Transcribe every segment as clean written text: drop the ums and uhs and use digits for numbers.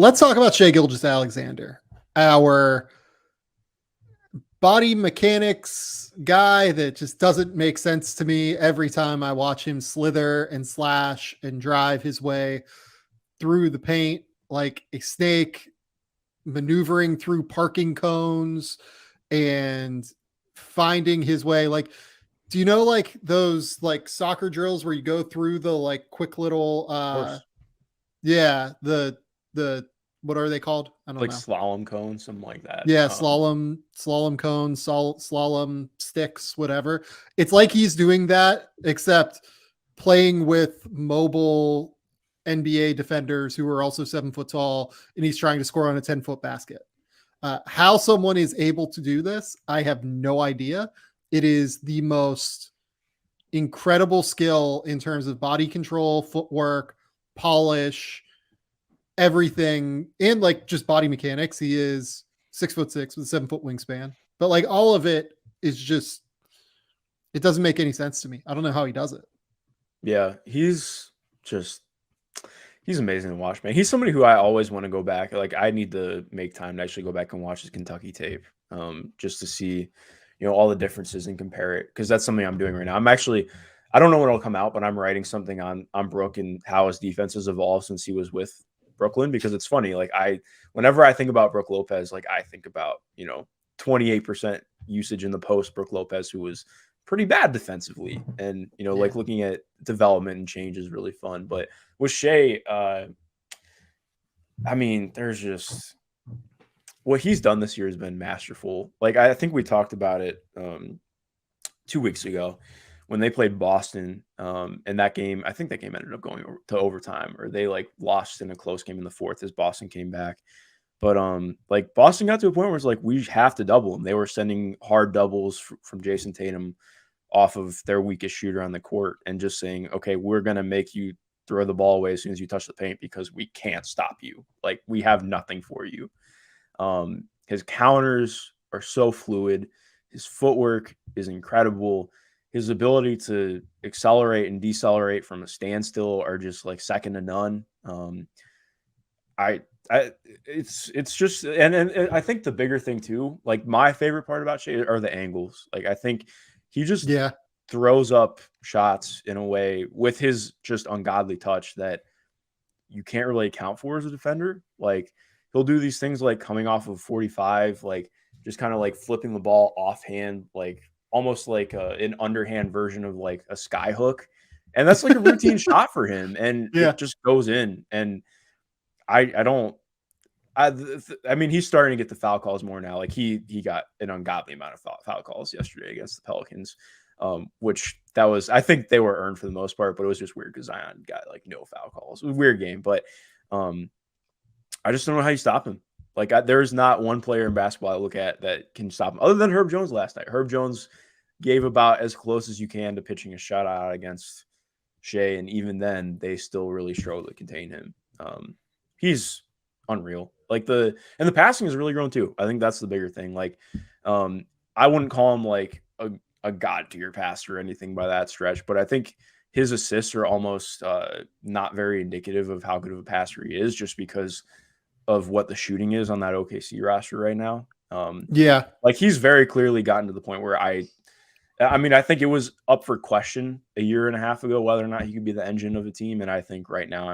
let's talk about Shai Gilgeous-Alexander, our body mechanics guy that just doesn't make sense to me every time I watch him slither and slash and drive his way through the paint like a snake, maneuvering through parking cones and finding his way. Like, do you know like those like soccer drills where you go through the like quick little the what are they called? I don't like know. slalom cones, something like that. Yeah, slalom cones, slalom sticks, whatever. It's like he's doing that, except playing with mobile NBA defenders who are also 7 foot tall, and he's trying to score on a 10-foot basket. How someone is able to do this, I have no idea. It is the most incredible skill in terms of body control, footwork, polish, everything, and like just body mechanics. He is 6'6" with a 7-foot wingspan, but like all of it is just, it doesn't make any sense to me. I don't know how he does it. Yeah, he's amazing to watch, man. He's somebody who I always want to go back. Like, I need to make time to actually go back and watch his Kentucky tape, just to see, all the differences and compare it, because that's something I'm doing right now. I don't know when it'll come out, but I'm writing something on Brook and how his defense has evolved since he was with Brooklyn, because it's funny. Like, whenever I think about Brook Lopez, like I think about, 28% usage in the post Brook Lopez, who was pretty bad defensively. And, like looking at development and change is really fun. But with Shai, there's just what he's done this year has been masterful. Like, I think we talked about it 2 weeks ago when they played Boston, and that game, I think that game ended up going to overtime, or they like lost in a close game in the fourth as Boston came back. But like Boston got to a point where it's like, we have to double them. They were sending hard doubles from Jason Tatum off of their weakest shooter on the court and just saying, okay, we're going to make you throw the ball away as soon as you touch the paint because we can't stop you. Like, we have nothing for you. His counters are so fluid. His footwork is incredible. His ability to accelerate and decelerate from a standstill are just like second to none. It's just, and I think the bigger thing too, like my favorite part about Shai are the angles. Like, I think he just throws up shots in a way with his just ungodly touch that you can't really account for as a defender. Like, he'll do these things like coming off of 45, like just kind of like flipping the ball offhand, like almost like an underhand version of like a sky hook. And that's like a routine shot for him. And it just goes in. And I mean, he's starting to get the foul calls more now. Like, he got an ungodly amount of foul calls yesterday against the Pelicans, which I think they were earned for the most part, but it was just weird because Zion got like no foul calls. It was a weird game, but I just don't know how you stop him. Like, there's not one player in basketball I look at that can stop him other than Herb Jones last night. Herb Jones gave about as close as you can to pitching a shutout against Shai, and even then, they still really struggled to contain him. He's unreal. Like, the passing has really grown too. I think that's the bigger thing. Like, I wouldn't call him like a god tier passer or anything by that stretch, but I think his assists are almost not very indicative of how good of a passer he is, just because of what the shooting is on that OKC roster right now. Like, he's very clearly gotten to the point where I think it was up for question a year and a half ago whether or not he could be the engine of a team, and I think right now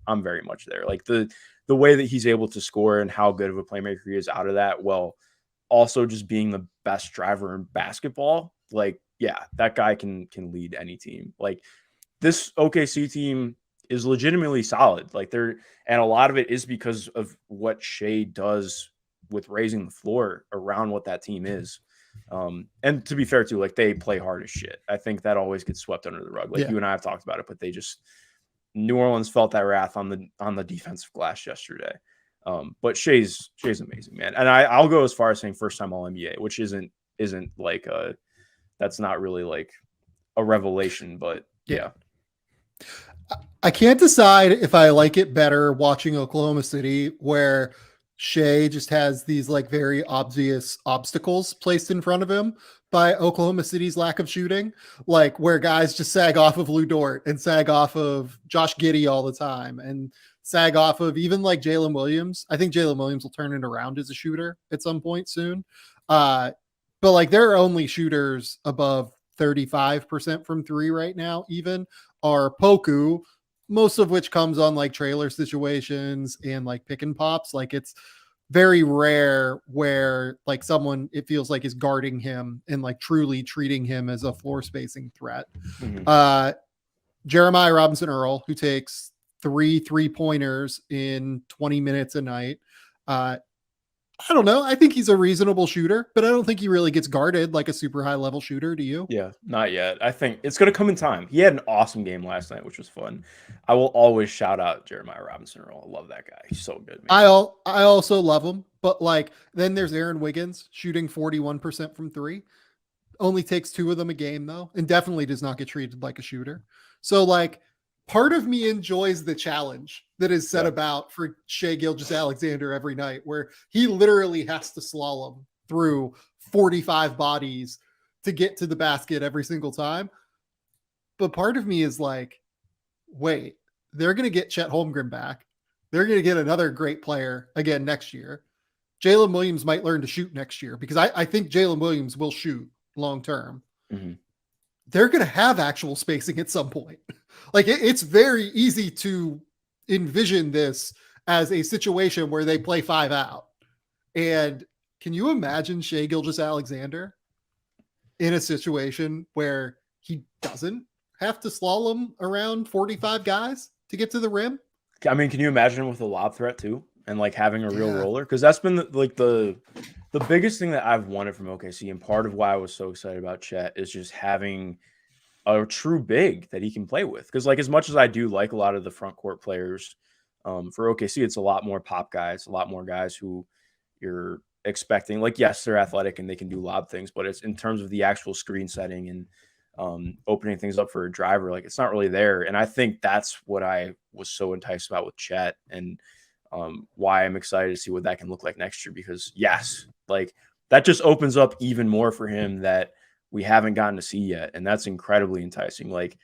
I'm very much there. Like, the way that he's able to score and how good of a playmaker he is out of that, well, also just being the best driver in basketball. Like, yeah, that guy can lead any team. Like, this OKC team is legitimately solid. Like, and a lot of it is because of what Shai does with raising the floor around what that team is. And to be fair too, like, they play hard as shit. I think that always gets swept under the rug. Like, you and I have talked about it, but New Orleans felt that wrath on the defensive glass yesterday. But Shai's amazing, man. And I'll go as far as saying first time All NBA, which isn't like that's not really like a revelation, but yeah. I can't decide if I like it better watching Oklahoma City, where Shai just has these like very obvious obstacles placed in front of him by Oklahoma City's lack of shooting, like where guys just sag off of Lou Dort and sag off of Josh Giddey all the time and sag off of even like Jalen Williams. I think Jalen Williams will turn it around as a shooter at some point soon. But like their only shooters above 35% from three right now, even are Poku, most of which comes on like trailer situations and like pick and pops. Like it's very rare where like someone it feels like is guarding him and like truly treating him as a floor spacing threat. Jeremiah Robinson Earl, who takes 3 3-pointers in 20 minutes a night. I don't know. I think he's a reasonable shooter, but I don't think he really gets guarded like a super high level shooter. Do you? Yeah, not yet. I think it's going to come in time. He had an awesome game last night, which was fun. I will always shout out Jeremiah Robinson Earl. I love that guy. He's so good, man. I also love him, but like then there's Aaron Wiggins shooting 41% from three. Only takes 2 of them a game though, and definitely does not get treated like a shooter. So like part of me enjoys the challenge that is set about for Shai Gilgeous-Alexander every night, where he literally has to slalom through 45 bodies to get to the basket every single time. But part of me is like, wait, they're going to get Chet Holmgren back. They're going to get another great player again next year. Jalen Williams might learn to shoot next year because I think Jalen Williams will shoot long term. They're going to have actual spacing at some point. Like it's very easy to envision this as a situation where they play 5 out. And can you imagine Shai Gilgeous-Alexander in a situation where he doesn't have to slalom around 45 guys to get to the rim? I mean, can you imagine him with a lob threat too, and like having a real roller? Because that's been the biggest thing that I've wanted from OKC, and part of why I was so excited about Chet is just having a true big that he can play with. Because like as much as I do like a lot of the front court players for OKC, it's a lot more pop guys, a lot more guys who you're expecting. Like yes, they're athletic and they can do lob things, but it's in terms of the actual screen setting and opening things up for a driver, like it's not really there. And I think that's what I was so enticed about with Chet, and why I'm excited to see what that can look like next year. Because yes, like that just opens up even more for him that we haven't gotten to see yet, and that's incredibly enticing. Like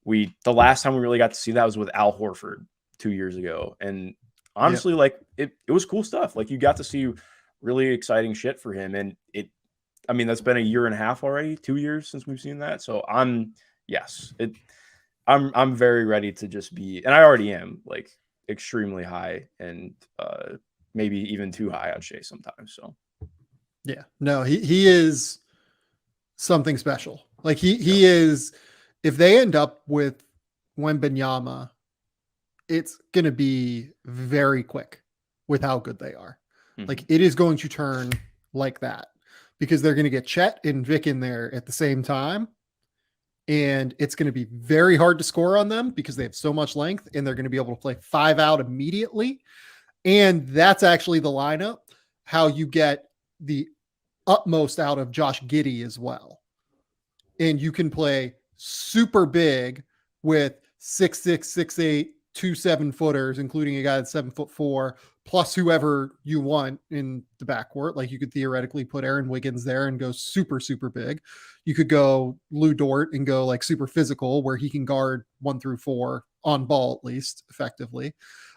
the last time we really got to see that was with Al Horford 2 years ago, and honestly, like it was cool stuff. Like you got to see really exciting shit for him, and I mean, that's been 1.5 years already, 2 years since we've seen that. So I'm very ready to just be, and I already am, like extremely high and maybe even too high on Shai sometimes. So yeah, no, he is something special. Like he is, if they end up with Wembanyama, it's going to be very quick with how good they are. Like it is going to turn like that because they're going to get Chet and Vic in there at the same time. And it's going to be very hard to score on them because they have so much length, and they're going to be able to play 5 out immediately. And that's actually the lineup, how you get the utmost out of Josh Giddey as well. And you can play super big with 6'6", 6'8", 2 7-footers, including a guy that's 7'4", plus whoever you want in the backcourt. Like you could theoretically put Aaron Wiggins there and go super, super big. You could go Lou Dort and go like super physical, where he can guard 1 through 4 on ball, at least effectively.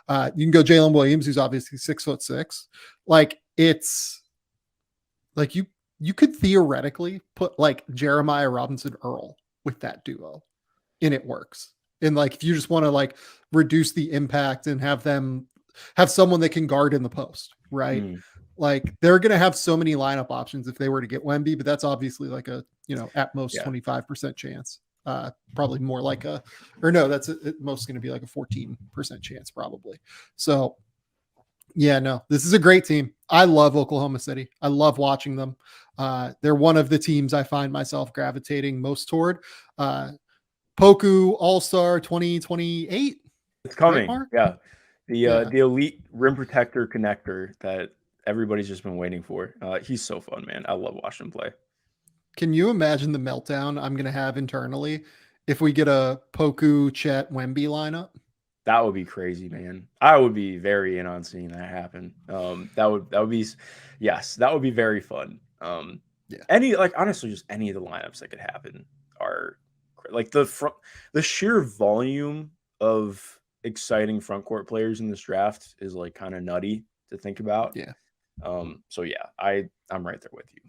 You can go Jalen Williams, who's obviously 6'6". Like it's like you could theoretically put like Jeremiah Robinson Earl with that duo, and it works. And like if you just want to like reduce the impact and have them have someone that can guard in the post, right? Like they're going to have so many lineup options if they were to get Wemby, but that's obviously like a, at most 25% chance. Probably more like that's at most going to be like a 14% chance probably. So yeah, no, this is a great team. I love Oklahoma City. I love watching them. They're one of the teams I find myself gravitating most toward. Poku All-Star 2028. It's coming. Right, yeah. The elite rim protector connector that everybody's just been waiting for. He's so fun, man. I love watching him play. Can you imagine the meltdown I'm going to have internally if we get a Poku, Chet, Wemby lineup? That would be crazy, man. I would be very in on seeing that happen. That would be, yes, that would be very fun. Honestly, just any of the lineups that could happen are like the sheer volume of exciting front court players in this draft is like kind of nutty to think about. Yeah. So yeah, I'm right there with you.